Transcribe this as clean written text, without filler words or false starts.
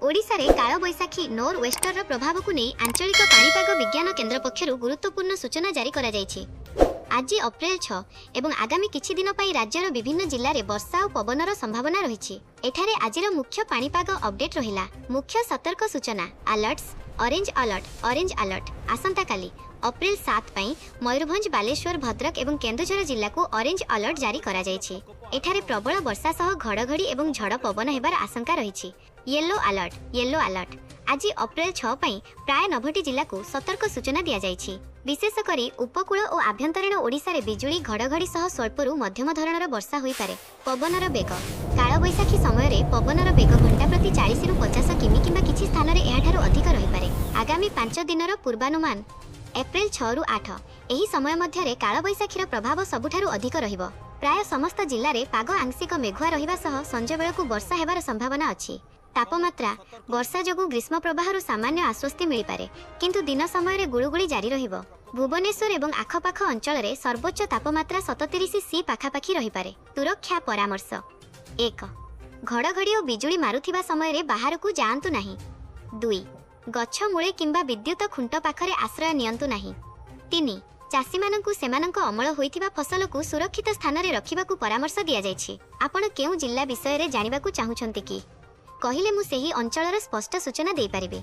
ओडिशा रे कालबैसाखी नोर वेस्टर प्रभाव को नहीं आंचलिक पाणीपाग विज्ञान केन्द्र पक्षर गुरुत्वपूर्ण सूचना जारी करा जायछि। आज अप्रैल 6 एवं आगामी किछि दिन पई राज्यर विभिन्न जिल्ला रे वर्षा और पवनर संभावना रहिछि। एठारे आजिर मुख्य पाणीपाग अपडेट रहिला। मुख्य सतर्क सूचना अलर्ट्स ऑरेंज अलर्ट आसंता काली अप्रैल 7 पई मयूरभंज बालेश्वर भद्रक एवं केन्दुझर जिल्ला को ऑरेंज अलर्ट जारी करा जायछि। एठारे प्रबल वर्षा सह घड़घड़ी एवं झड़ पवन हेबार आशंका रहिछि। येलो अलर्ट आज अप्रैल 6 पई प्राय 90टी जिल्ला को सतर्क सूचना दिया जायछि। विशेष करी उपकूल और आभ्यंतरीण ओडिशा रे बिजुली घड़घड़ी सह स्वल्परू मध्यम धरणर वर्षा होई पारे। पवनर बेग कालबैसाखी समय रे पवनर बेग घंटा प्रति 40 रु 50 किमी किंबा किछि स्थान रे एहाठारु अधिक रहि पारे। आगामी 5 दिनर पूर्वानुमान एप्रिल 6 रु 8 एही समय मध्य रे कालबैसाखीर प्रभाव सबुठारु अधिक रहिबो। प्राय समस्त जिल्ला रे पाग आंशिक मेघुआ रहिबा सह संजय बेलकु वर्षा हेबार संभावना अछि। तापमात्रा वर्षा जोगु ग्रीष्म प्रवाहरु सामान्य आश्वस्ति मिली पारे, किंतु दिन समय रे गुळुगुळी जारी रहिबो। भुवनेश्वर एवं आखपाख अंचल रे सर्वोच्च तापमात्रा 37 सी पाखापाखी रहि पारे। सुरक्षा परामर्श 1 घड़घड़ी और बिजुली मारुथिबा समय रे बाहर को जाआंतु नाही। 2 गछ मूले किंबा विद्युत खुंट पाखरे आश्रय नियंतु नाही। 3 चाषी मानकु सेमानक अमल होइथिबा फसल को सुरक्षित स्थान रे रखिबाकू परामर्श दिया जायछि। आपण केउ जिल्ला विषय रे जानिबाकू चाहुछन्ति कि कहिले मु सेही अंचलर स्पष्ट सूचना देई पारिबे।